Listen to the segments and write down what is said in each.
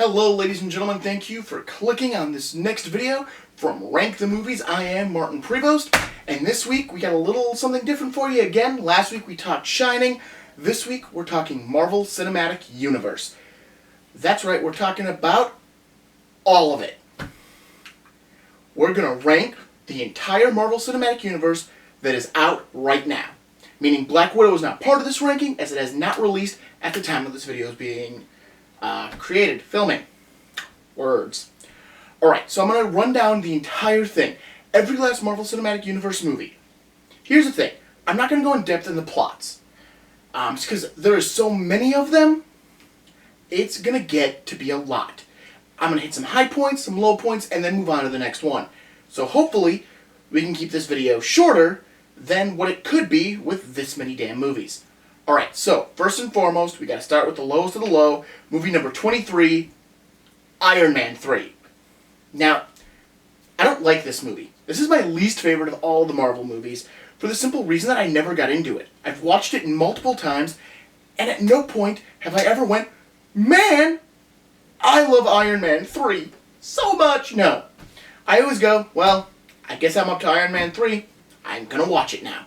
Hello ladies and gentlemen, thank you for clicking on this next video from Rank the Movies. I am Martin Prevost, and this week we got a little something different for you again. Last week we talked Shining. This week we're talking Marvel Cinematic Universe. That's right, we're talking about all of it. We're going to rank the entire Marvel Cinematic Universe that is out right now. Meaning Black Widow is not part of this ranking, as it has not released at the time of this video is being created, filming. Words. Alright, so I'm going to run down the entire thing. Every last Marvel Cinematic Universe movie. Here's the thing. I'm not going to go in depth in the plots. Just because there are so many of them, it's going to get to be a lot. I'm going to hit some high points, some low points, and then move on to the next one. So hopefully, we can keep this video shorter than what it could be with this many damn movies. Alright, so, first and foremost, we gotta start with the lowest of the low. Movie number 23, Iron Man 3. Now, I don't like this movie. This is my least favorite of all the Marvel movies, for the simple reason that I never got into it. I've watched it multiple times, and at no point have I ever went, man, I love Iron Man 3 so much. No. I always go, well, I guess I'm up to Iron Man 3. I'm gonna watch it now.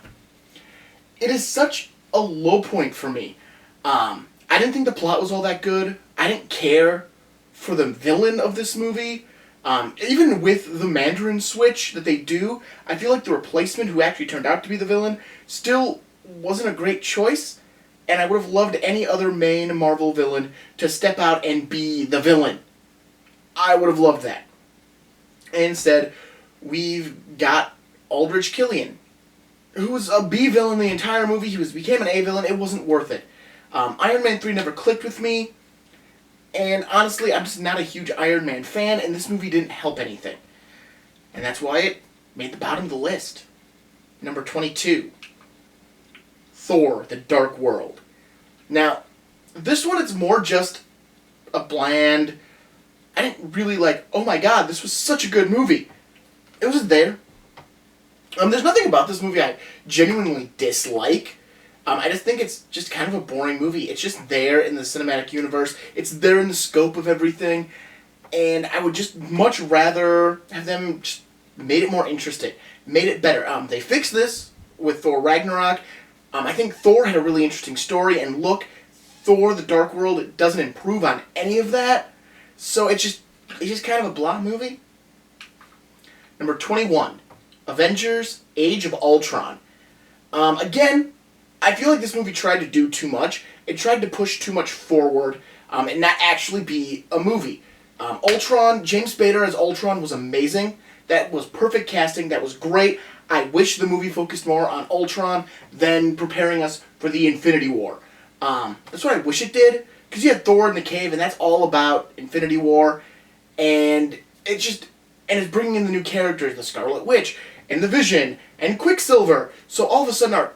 It is such a low point for me. I didn't think the plot was all that good. I didn't care for the villain of this movie. Even with the Mandarin switch that they do, I feel like the replacement, who actually turned out to be the villain, still wasn't a great choice. And I would have loved any other main Marvel villain to step out and be the villain. I would have loved that. And instead, we've got Aldrich Killian, who was a B villain the entire movie. He became an A villain. It wasn't worth it. Iron Man 3 never clicked with me, and honestly, I'm just not a huge Iron Man fan, and this movie didn't help anything. And that's why it made the bottom of the list. Number 22, Thor: The Dark World. Now, this one, it's more just a bland, I didn't really like, oh my god, this was such a good movie. It was there. There's nothing about this movie I genuinely dislike. I just think it's just kind of a boring movie. It's just there in the cinematic universe. It's there in the scope of everything. And I would just much rather have them just made it more interesting. Made it better. They fixed this with Thor Ragnarok. I think Thor had a really interesting story. And look, Thor: The Dark World, it doesn't improve on any of that. So it's just kind of a blah movie. Number 21. Avengers: Age of Ultron. Again, I feel like this movie tried to do too much. It tried to push too much forward and not actually be a movie. Ultron, James Spader as Ultron was amazing. That was perfect casting. That was great. I wish the movie focused more on Ultron than preparing us for the Infinity War. That's what I wish it did. Because you had Thor in the cave, and that's all about Infinity War. And it's bringing in the new characters, the Scarlet Witch, and the Vision, and Quicksilver. So all of a sudden,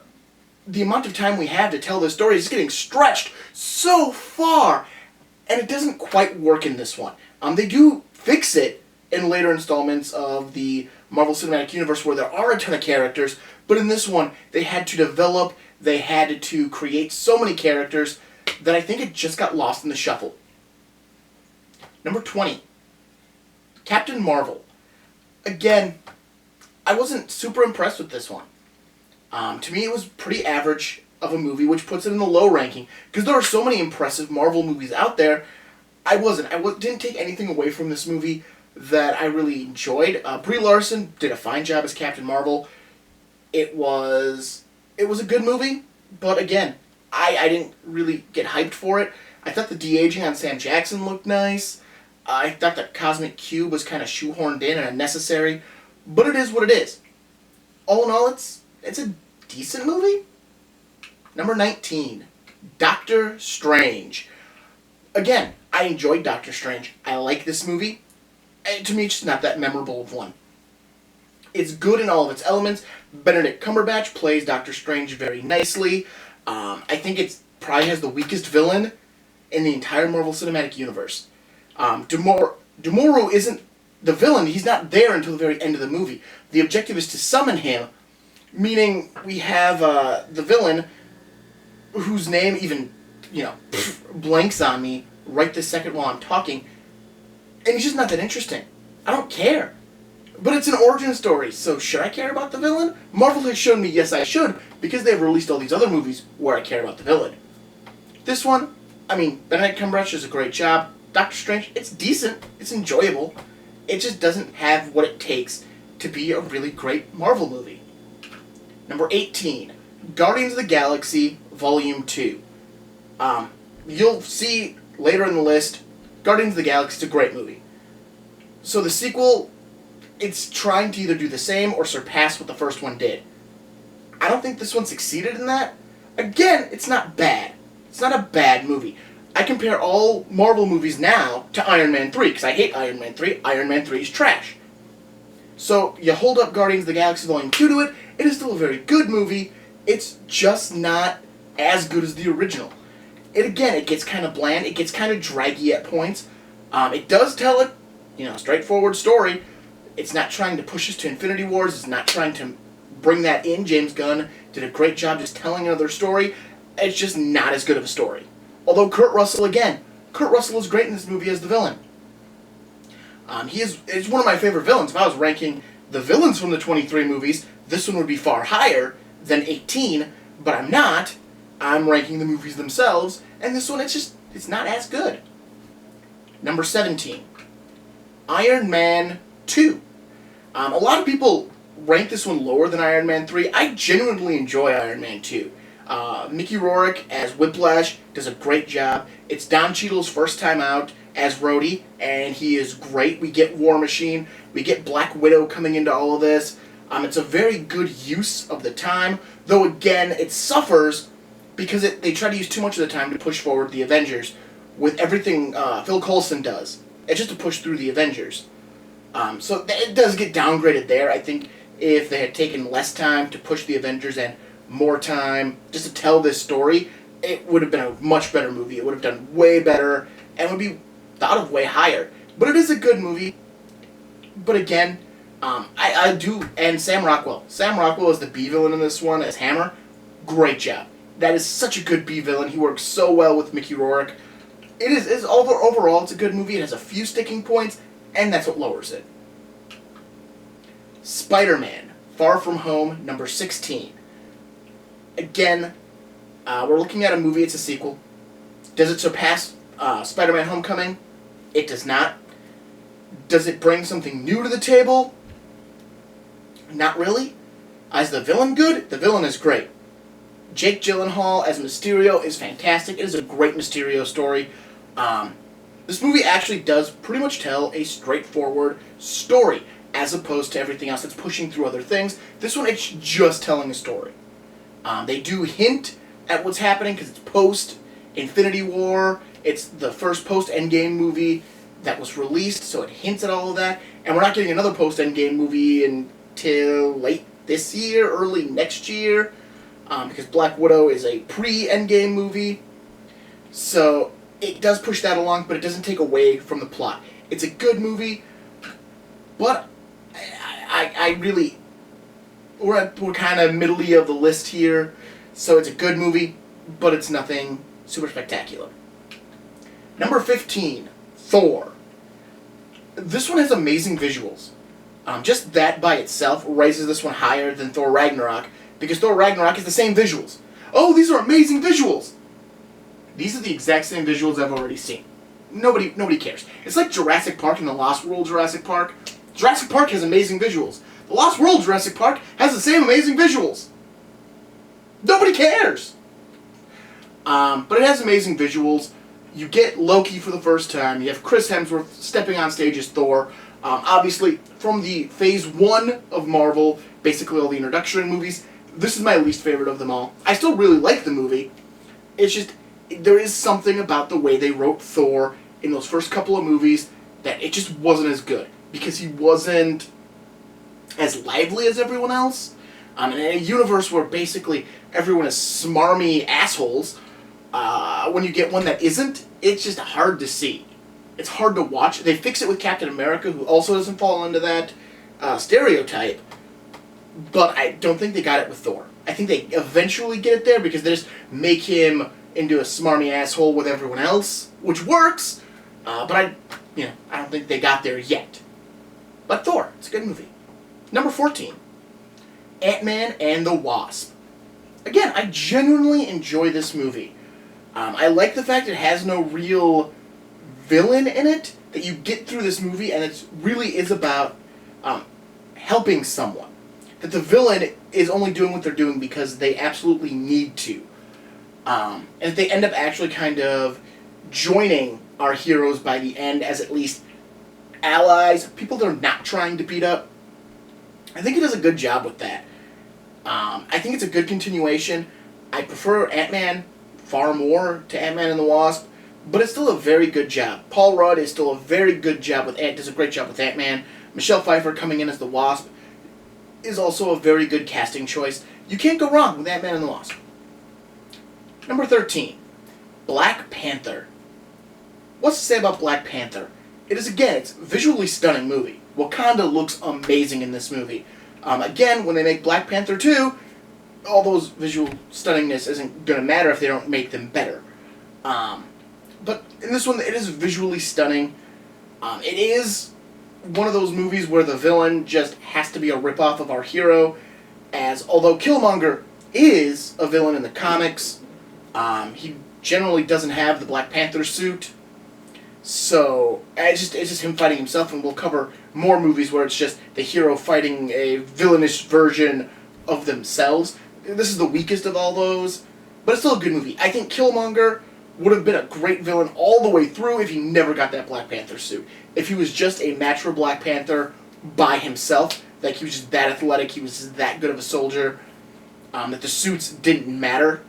the amount of time we have to tell this story is getting stretched so far, and it doesn't quite work in this one. They do fix it in later installments of the Marvel Cinematic Universe where there are a ton of characters, but in this one, they had to develop, they had to create so many characters that I think it just got lost in the shuffle. Number 20. Captain Marvel. Again, I wasn't super impressed with this one. To me, it was pretty average of a movie, which puts it in the low ranking. Because there are so many impressive Marvel movies out there, I didn't take anything away from this movie that I really enjoyed. Brie Larson did a fine job as Captain Marvel. It was a good movie, but again, I didn't really get hyped for it. I thought the de-aging on Sam Jackson looked nice. I thought the Cosmic Cube was kind of shoehorned in and unnecessary. But it is what it is. All in all, it's a decent movie. Number 19, Doctor Strange. Again, I enjoyed Doctor Strange. I like this movie. And to me, it's just not that memorable of one. It's good in all of its elements. Benedict Cumberbatch plays Doctor Strange very nicely. I think it probably has the weakest villain in the entire Marvel Cinematic Universe. Dormammu isn't the villain. He's not there until the very end of the movie. The objective is to summon him, meaning we have the villain, whose name even, blanks on me right this second while I'm talking, and he's just not that interesting. I don't care. But it's an origin story, so should I care about the villain? Marvel has shown me yes I should, because they've released all these other movies where I care about the villain. This one, I mean, Benedict Cumberbatch does a great job. Doctor Strange, it's decent, it's enjoyable. It just doesn't have what it takes to be a really great Marvel movie. Number 18, Guardians of the Galaxy Volume 2. You'll see later in the list, Guardians of the Galaxy is a great movie. So the sequel, it's trying to either do the same or surpass what the first one did. I don't think this one succeeded in that. Again, it's not bad. It's not a bad movie. I compare all Marvel movies now to Iron Man 3, because I hate Iron Man 3. Iron Man 3 is trash. So, you hold up Guardians of the Galaxy Volume 2 to it, it is still a very good movie, it's just not as good as the original. It gets kind of bland, it gets kind of draggy at points. It does tell a, straightforward story. It's not trying to push us to Infinity Wars, it's not trying to bring that in. James Gunn did a great job just telling another story. It's just not as good of a story. Although Kurt Russell is great in this movie as the villain. He's one of my favorite villains. If I was ranking the villains from the 23 movies, this one would be far higher than 18, but I'm not. I'm ranking the movies themselves, and this one, it's not as good. Number 17, Iron Man 2. A lot of people rank this one lower than Iron Man 3. I genuinely enjoy Iron Man 2. Mickey Rourke as Whiplash does a great job. It's Don Cheadle's first time out as Rhodey, and he is great. We get War Machine, we get Black Widow coming into all of this. It's a very good use of the time, though again, it suffers because they try to use too much of the time to push forward the Avengers with everything Phil Coulson does. It's just to push through the Avengers. So it does get downgraded there. I think if they had taken less time to push the Avengers and more time just to tell this story, it would have been a much better movie. It would have done way better and would be thought of way higher. But it is a good movie. But again, I do, and Sam Rockwell. Sam Rockwell is the B-villain in this one as Hammer. Great job. That is such a good B-villain. He works so well with Mickey Rourke. Overall, it's a good movie. It has a few sticking points, and that's what lowers it. Spider-Man, Far From Home, number 16. Again, we're looking at a movie, it's a sequel. Does it surpass Spider-Man Homecoming? It does not. Does it bring something new to the table? Not really. Is the villain good? The villain is great. Jake Gyllenhaal as Mysterio is fantastic. It is a great Mysterio story. This movie actually does pretty much tell a straightforward story, as opposed to everything else that's pushing through other things. This one, it's just telling a story. They do hint at what's happening because it's post-Infinity War. It's the first post-Endgame movie that was released, so it hints at all of that. And we're not getting another post-Endgame movie until late this year, early next year, because Black Widow is a pre-Endgame movie. So it does push that along, but it doesn't take away from the plot. It's a good movie, but I really... We're kind of middle-y of the list here, so it's a good movie, but it's nothing super spectacular. Number 15, Thor. This one has amazing visuals. Just that by itself raises this one higher than Thor Ragnarok, because Thor Ragnarok is the same visuals. Oh, these are amazing visuals! These are the exact same visuals I've already seen. Nobody cares. It's like Jurassic Park and the Lost World Jurassic Park. Jurassic Park has amazing visuals. The Lost World Jurassic Park has the same amazing visuals. Nobody cares! But it has amazing visuals. You get Loki for the first time. You have Chris Hemsworth stepping on stage as Thor. Obviously, from the Phase 1 of Marvel, basically all the introductory movies, this is my least favorite of them all. I still really like the movie. It's just, there is something about the way they wrote Thor in those first couple of movies that it just wasn't as good. Because he wasn't as lively as everyone else. In a universe where basically everyone is smarmy assholes, when you get one that isn't, it's just hard to see. It's hard to watch. They fix it with Captain America, who also doesn't fall into that stereotype, but I don't think they got it with Thor. I think they eventually get it there because they just make him into a smarmy asshole with everyone else, which works, but I don't think they got there yet. But Thor, it's a good movie. Number 14, Ant-Man and the Wasp. Again, I genuinely enjoy this movie. I like the fact it has no real villain in it, that you get through this movie and it really is about helping someone. That the villain is only doing what they're doing because they absolutely need to. And if they end up actually kind of joining our heroes by the end as at least allies, people they're not trying to beat up, I think it does a good job with that. I think it's a good continuation. I prefer Ant-Man far more to Ant-Man and the Wasp, but it's still a very good job. Paul Rudd is still a very good job with does a great job with Ant-Man. Michelle Pfeiffer coming in as the Wasp is also a very good casting choice. You can't go wrong with Ant-Man and the Wasp. Number 13, Black Panther. What's to say about Black Panther? It's a visually stunning movie. Wakanda looks amazing in this movie. Again, when they make Black Panther 2, all those visual stunningness isn't going to matter if they don't make them better. But in this one, it is visually stunning. It is one of those movies where the villain just has to be a ripoff of our hero, as although Killmonger is a villain in the comics, he generally doesn't have the Black Panther suit. So it's just him fighting himself, and we'll cover more movies where it's just the hero fighting a villainous version of themselves. This is the weakest of all those, but it's still a good movie. I think Killmonger would have been a great villain all the way through if he never got that Black Panther suit. If he was just a match for Black Panther by himself, like he was just that athletic, he was just that good of a soldier, that the suits didn't matter,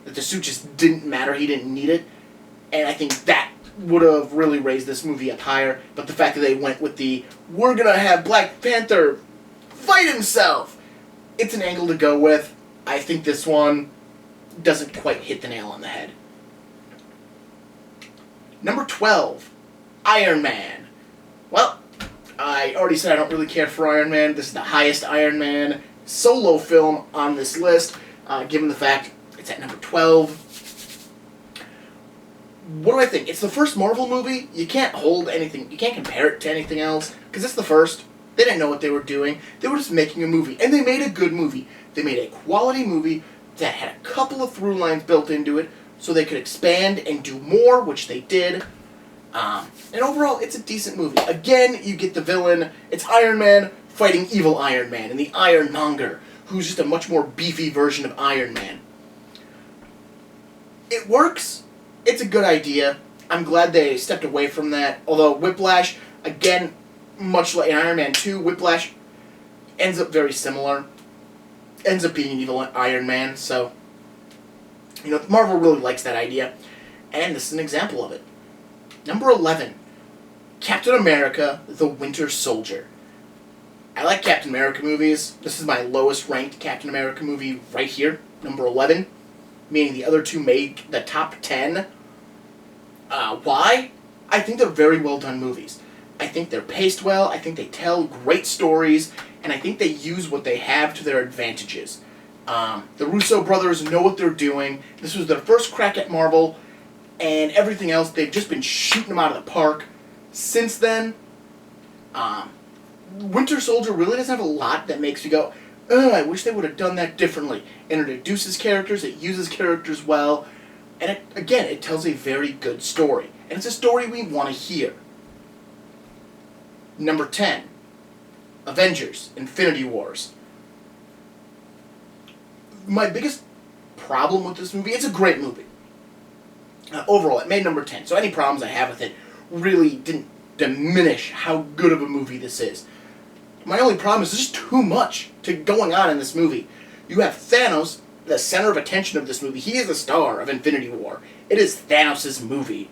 that the suit just didn't matter, he didn't need it, and I think that would have really raised this movie up higher. But the fact that they went with we're gonna have Black Panther fight himself, it's an angle to go with. I think this one doesn't quite hit the nail on the head. Number 12, Iron Man. Well, I already said I don't really care for Iron Man. This is the highest Iron Man solo film on this list, given the fact it's at number 12. What do I think? It's the first Marvel movie. You can't compare it to anything else, because it's the first. They didn't know what they were doing. They were just making a movie, and they made a good movie. They made a quality movie that had a couple of through lines built into it, so they could expand and do more, which they did. And overall, it's a decent movie. Again, you get the villain. It's Iron Man fighting evil Iron Man, and the Ironmonger, who's just a much more beefy version of Iron Man. It works. It's a good idea. I'm glad they stepped away from that. Although Whiplash, again, much like in Iron Man 2, Whiplash ends up very similar. Ends up being an evil Iron Man, so Marvel really likes that idea. And this is an example of it. Number 11, Captain America, the Winter Soldier. I like Captain America movies. This is my lowest ranked Captain America movie right here, number 11. Meaning the other two made the top 10. Why? I think they're very well done movies. I think they're paced well, I think they tell great stories, and I think they use what they have to their advantages. The Russo brothers know what they're doing. This was their first crack at Marvel, and everything else, they've just been shooting them out of the park since then. Winter Soldier really doesn't have a lot that makes you go, I wish they would have done that differently. It introduces characters, it uses characters well, and it tells a very good story. And it's a story we want to hear. Number 10, Avengers, Infinity Wars. My biggest problem with this movie, it's a great movie. Overall, it made number 10, so any problems I have with it really didn't diminish how good of a movie this is. My only problem is there's just too much going on in this movie. You have Thanos, the center of attention of this movie. He is the star of Infinity War. It is Thanos' movie.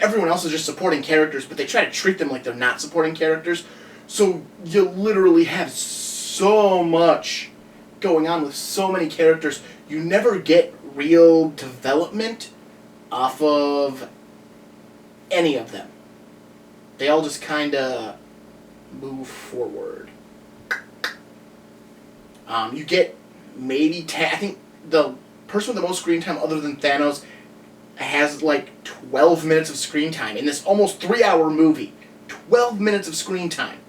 Everyone else is just supporting characters, but they try to treat them like they're not supporting characters. So you literally have so much going on with so many characters. You never get real development off of any of them. They all just kind of move forward. You get maybe I think the person with the most screen time other than Thanos has like 12 minutes of screen time in this almost 3-hour movie. 12 minutes of screen time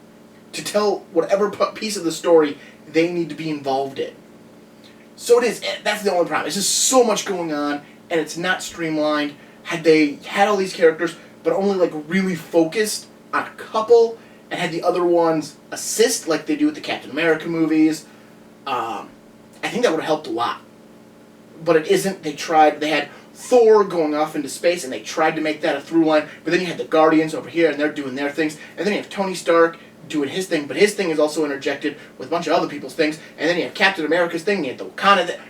to tell whatever piece of the story they need to be involved in. So it is, that's the only problem. It's just so much going on, and it's not streamlined. Had they had all these characters, but only like really focused on a couple, and had the other ones assist like they do with the Captain America movies, I think that would have helped a lot. But it isn't. They had Thor going off into space, and they tried to make that a through line, but then you had the Guardians over here, and they're doing their things, and then you have Tony Stark doing his thing, but his thing is also interjected with a bunch of other people's things, and then you have Captain America's thing, and you have the Wakanda thing,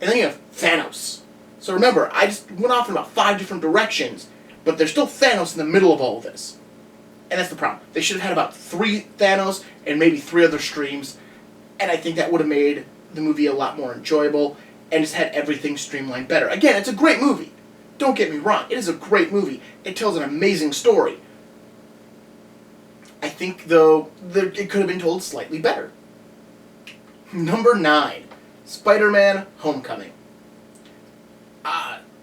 and then you have Thanos. So remember, I just went off in about 5 different directions, but there's still Thanos in the middle of all of this. And that's the problem. They should have had about 3 Thanos and maybe 3 other streams, and I think that would have made the movie a lot more enjoyable and just had everything streamlined better. Again, it's a great movie. Don't get me wrong. It is a great movie. It tells an amazing story. I think, though, it could have been told slightly better. Number 9, Spider-Man Homecoming.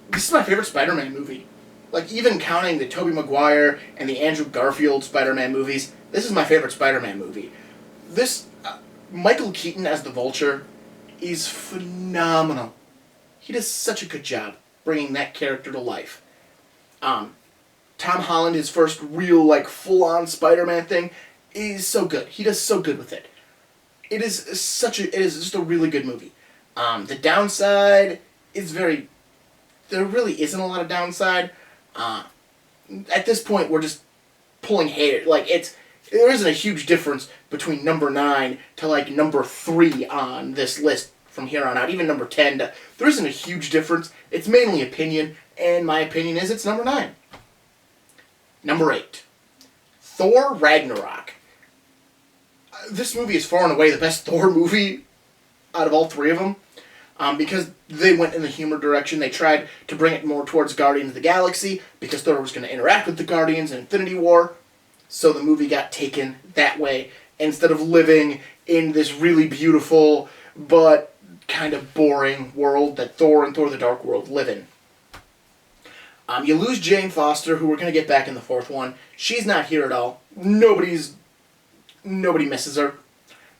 This is my favorite Spider-Man movie. Like, even counting the Tobey Maguire and the Andrew Garfield Spider-Man movies, this is my favorite Spider-Man movie. This, Michael Keaton as the Vulture is phenomenal. He does such a good job bringing that character to life. Tom Holland, his first real, like, full-on Spider-Man thing, is so good. He does so good with it. It is just a really good movie. The downside is there really isn't a lot of downside. At this point, we're just pulling hair. Like, there isn't a huge difference between number 9 to, like, number 3 on this list from here on out. Even number 10. There isn't a huge difference. It's mainly opinion, and my opinion is it's number 9. Number 8. Thor Ragnarok. This movie is far and away the best Thor movie out of all 3 of them. Because they went in the humor direction. They tried to bring it more towards Guardians of the Galaxy, because Thor was going to interact with the Guardians in Infinity War. So the movie got taken that way, instead of living in this really beautiful, but kind of boring world that Thor and Thor the Dark World live in. You lose Jane Foster, who we're going to get back in the 4th one. She's not here at all. Nobody misses her.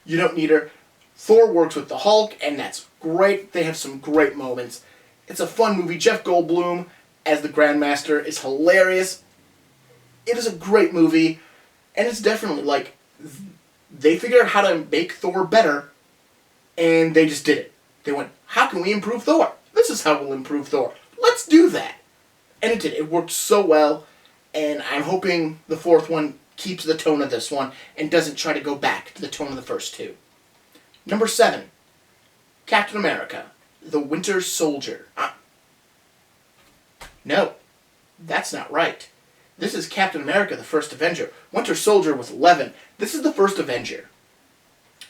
You don't need her. Thor works with the Hulk, and that's great. They have some great moments. It's a fun movie. Jeff Goldblum as the Grandmaster is hilarious. It is a great movie, and it's definitely, like, they figured out how to make Thor better, and they just did it. They went, how can we improve Thor? This is how we'll improve Thor. Let's do that. And it did. It worked so well, and I'm hoping the 4th one keeps the tone of this one and doesn't try to go back to the tone of the first 2. Number 7, Captain America, the Winter Soldier. No, that's not right. This is Captain America, the First Avenger. Winter Soldier was 11. This is the First Avenger.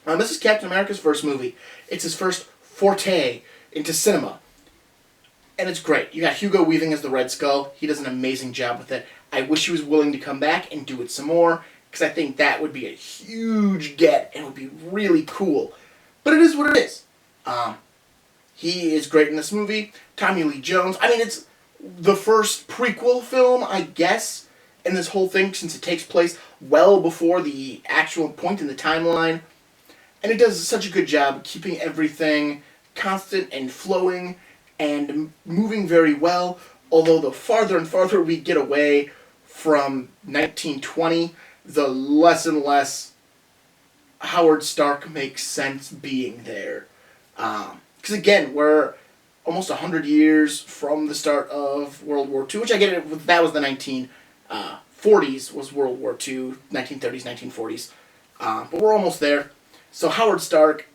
This is Captain America's first movie. It's his first forte into cinema. And it's great. You got Hugo Weaving as the Red Skull. He does an amazing job with it. I wish he was willing to come back and do it some more, because I think that would be a huge get and would be really cool. But it is what it is. He is great in this movie. Tommy Lee Jones. I mean, it's the first prequel film, I guess, in this whole thing, since it takes place well before the actual point in the timeline. And it does such a good job keeping everything constant and flowing and moving very well. Although the farther and farther we get away from 1920, the less and less Howard Stark makes sense being there. Because again, we're almost 100 years from the start of World War II, which I get it, that was the 1940s was World War II, 1930s, 1940s. But we're almost there. So Howard Stark,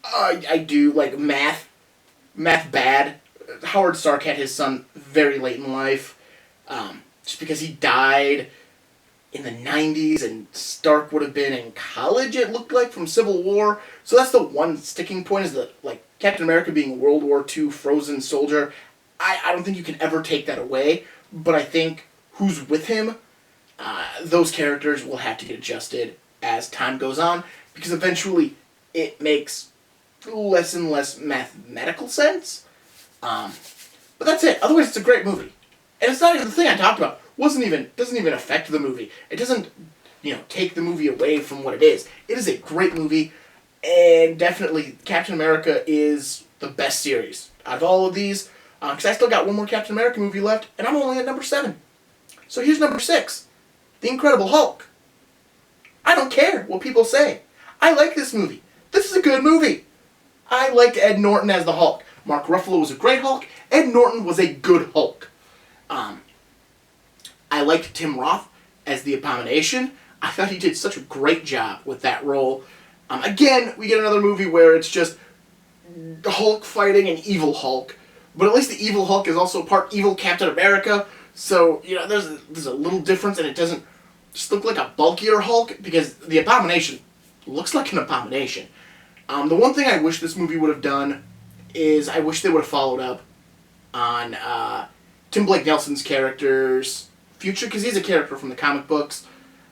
I do, like, math bad. Howard Stark had his son very late in life, just because he died in the 90s, and Stark would have been in college, it looked like, from Civil War. So that's the one sticking point, is that, like, Captain America being a World War II frozen soldier. I don't think you can ever take that away, but I think who's with him, those characters will have to get adjusted as time goes on, because eventually it makes less and less mathematical sense. But that's it. Otherwise, it's a great movie. And it's not even the thing I talked about. Doesn't even affect the movie. It doesn't, take the movie away from what it is. It is a great movie, and definitely Captain America is the best series out of all of these. Because I still got one more Captain America movie left, and I'm only at number 7. So here's number 6, The Incredible Hulk. I don't care what people say. I like this movie. This is a good movie. I liked Ed Norton as the Hulk. Mark Ruffalo was a great Hulk. Ed Norton was a good Hulk. I liked Tim Roth as the Abomination. I thought he did such a great job with that role. Again, we get another movie where it's just Hulk fighting an evil Hulk. But at least the evil Hulk is also part evil Captain America. So, there's a little difference, and it doesn't just look like a bulkier Hulk, because the Abomination looks like an abomination. The one thing I wish this movie would have done is I wish they would have followed up on Tim Blake Nelson's character's future, because he's a character from the comic books.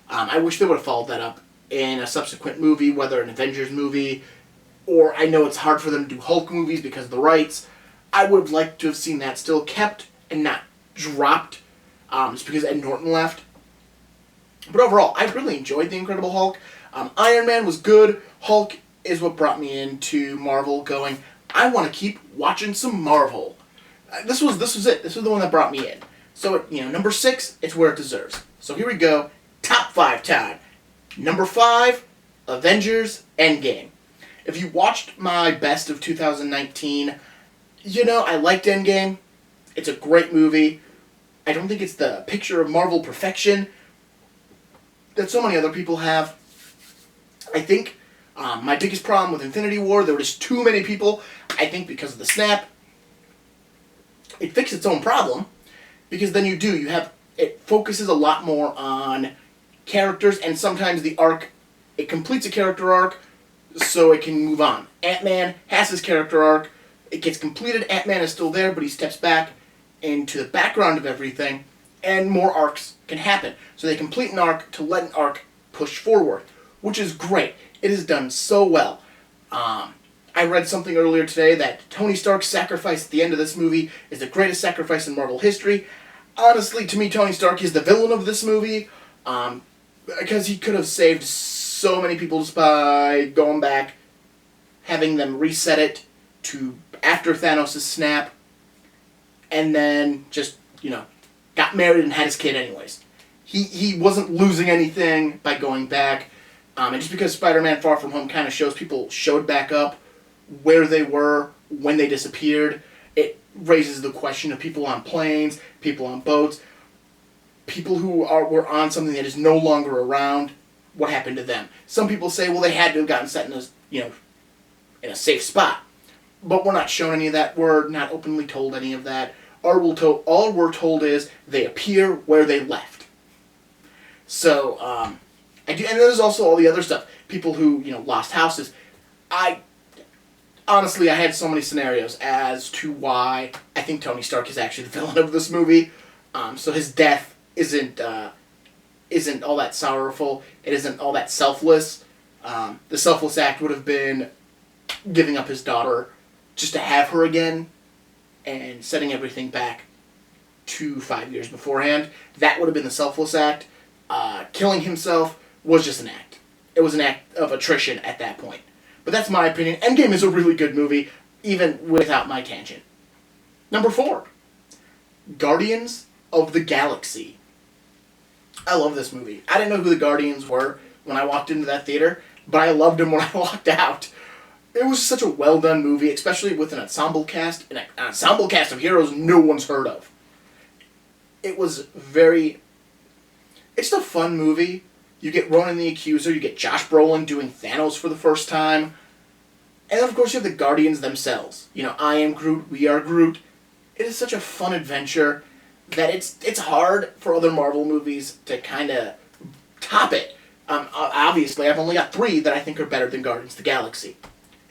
I wish they would have followed that up in a subsequent movie, whether an Avengers movie, or I know it's hard for them to do Hulk movies because of the rights. I would have liked to have seen that still kept and not dropped, just because Ed Norton left. But overall, I really enjoyed The Incredible Hulk. Iron Man was good. Hulk is what brought me into Marvel, going, I want to keep watching some Marvel. This was it. This was the one that brought me in. So, number 6, it's where it deserves. So here we go. Top 5 time. Number 5, Avengers Endgame. If you watched my best of 2019, I liked Endgame. It's a great movie. I don't think it's the picture of Marvel perfection that so many other people have. I think my biggest problem with Infinity War, there were just too many people. I think because of the snap, it fixed its own problem, because then it focuses a lot more on characters, and sometimes it completes a character arc so it can move on. Ant-Man has his character arc, it gets completed, Ant-Man is still there, but he steps back into the background of everything, and more arcs can happen. So they complete an arc to let an arc push forward, which is great. It is done so well. I read something earlier today that Tony Stark's sacrifice at the end of this movie is the greatest sacrifice in Marvel history. Honestly, to me, Tony Stark is the villain of this movie, because he could have saved so many people just by going back, having them reset it to after Thanos' snap, and then just, got married and had his kid anyways. He wasn't losing anything by going back. And just because Spider-Man Far From Home kind of shows people showed back up where they were when they disappeared, it raises the question of people on planes, people on boats, people who were on something that is no longer around. What happened to them? Some people say, well, they had to have gotten set in a safe spot. But we're not shown any of that. We're not openly told any of that. All we're told is they appear where they left. So, and there's also all the other stuff. People who, lost houses. Honestly, I had so many scenarios as to why I think Tony Stark is actually the villain of this movie. So his death isn't all that sorrowful. It isn't all that selfless. The selfless act would have been giving up his daughter just to have her again, and setting everything back to 5 years beforehand. That would have been the selfless act. Killing himself was just an act. It was an act of attrition at that point. But that's my opinion. Endgame is a really good movie, even without my tangent. Number 4, Guardians of the Galaxy. I love this movie. I didn't know who the Guardians were when I walked into that theater, but I loved them when I walked out. It was such a well-done movie, especially with an ensemble cast, an ensemble cast of heroes no one's heard of. It's a fun movie. You get Ronan the Accuser, you get Josh Brolin doing Thanos for the first time, and then of course you have the Guardians themselves. I am Groot, we are Groot. It is such a fun adventure that it's hard for other Marvel movies to kind of top it. Obviously, I've only got 3 that I think are better than Guardians of the Galaxy.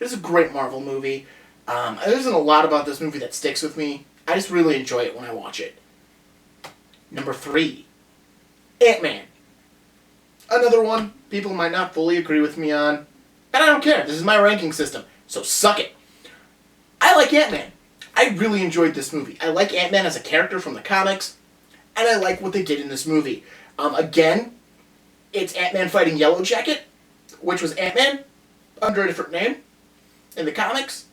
It is a great Marvel movie. There isn't a lot about this movie that sticks with me. I just really enjoy it when I watch it. Number 3, Ant-Man. Another one people might not fully agree with me on, but I don't care. This is my ranking system, so suck it. I like Ant-Man. I really enjoyed this movie. I like Ant-Man as a character from the comics. and I like what they did in this movie. Again, it's Ant-Man fighting Yellow Jacket, which was Ant-Man under a different name in the comics.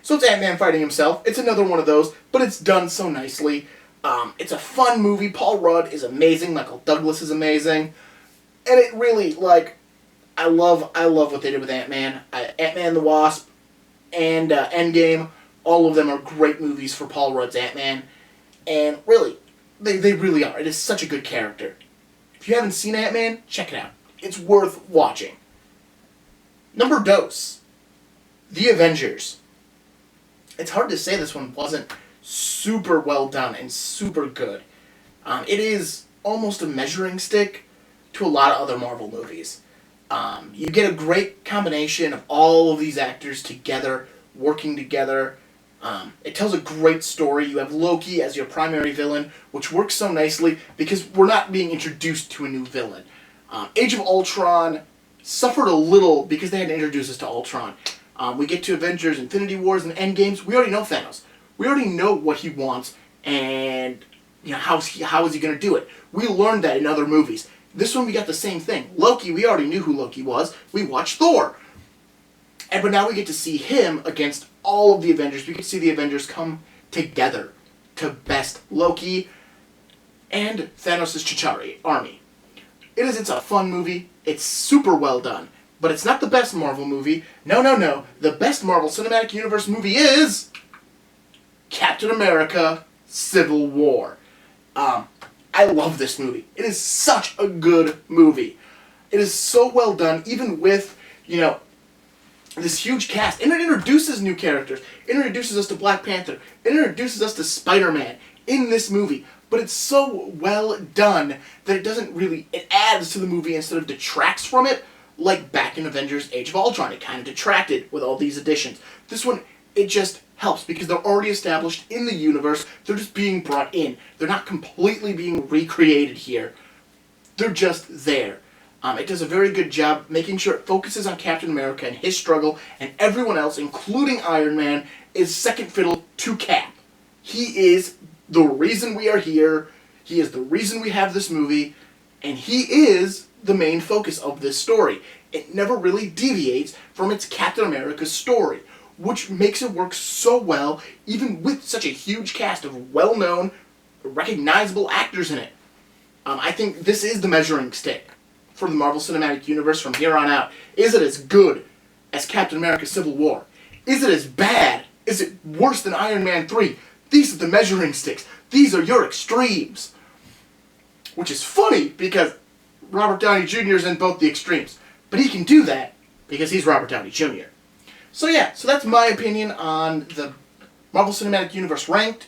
So it's Ant-Man fighting himself. It's another one of those, but it's done so nicely. It's a fun movie. Paul Rudd is amazing. Michael Douglas is amazing. And it really, like, I love what they did with Ant-Man. Ant-Man and the Wasp and Endgame, all of them are great movies for Paul Rudd's Ant-Man. And really, they really are. It is such a good character. If you haven't seen Ant-Man, check it out. It's worth watching. Number dos, The Avengers. It's hard to say this one wasn't super well done and super good. It is almost a measuring stick to a lot of other Marvel movies. You get a great combination of all of these actors together, working together. It tells a great story. You have Loki as your primary villain, which works so nicely because we're not being introduced to a new villain. Age of Ultron suffered a little because they had to introduce us to Ultron. We get to Avengers, Infinity Wars, and Endgames. We already know Thanos. We already know what he wants, and how is he going to do it. We learned that in other movies. This one we got the same thing. Loki, we already knew who Loki was. We watched Thor. But now we get to see him against all of the Avengers. We get to see the Avengers come together to best Loki and Thanos' Chitauri army. It's a fun movie. It's super well done. But it's not the best Marvel movie. No. The best Marvel Cinematic Universe movie is Captain America Civil War. I love this movie. It is such a good movie. It is so well done, even with, this huge cast. And it introduces new characters. It introduces us to Black Panther. It introduces us to Spider-Man in this movie. But it's so well done that it adds to the movie instead of detracts from it, like back in Avengers Age of Ultron. It kind of detracted with all these additions. This one, it just helps because they're already established in the universe. They're just being brought in. They're not completely being recreated here. They're just there. It does a very good job making sure it focuses on Captain America and his struggle, and everyone else, including Iron Man, is second fiddle to Cap. He is the reason we are here. He is the reason we have this movie, and he is the main focus of this story. It never really deviates from its Captain America story, which makes it work so well, even with such a huge cast of well-known, recognizable actors in it. I think this is the measuring stick for the Marvel Cinematic Universe from here on out. Is it as good as Captain America Civil War? Is it as bad? Is it worse than Iron Man 3? These are the measuring sticks. These are your extremes. Which is funny because Robert Downey Jr. is in both the extremes. But he can do that because he's Robert Downey Jr. So that's my opinion on the Marvel Cinematic Universe ranked.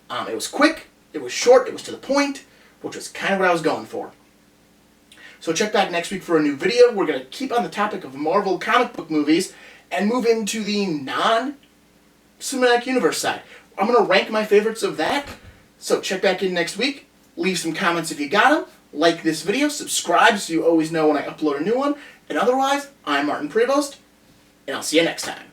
It was quick, it was short, it was to the point, which was kind of what I was going for. So check back next week for a new video. We're going to keep on the topic of Marvel comic book movies and move into the non-Cinematic Universe side. I'm going to rank my favorites of that. So check back in next week. Leave some comments if you got them. Like this video. Subscribe so you always know when I upload a new one. And otherwise, I'm Martin Prevost, and I'll see you next time.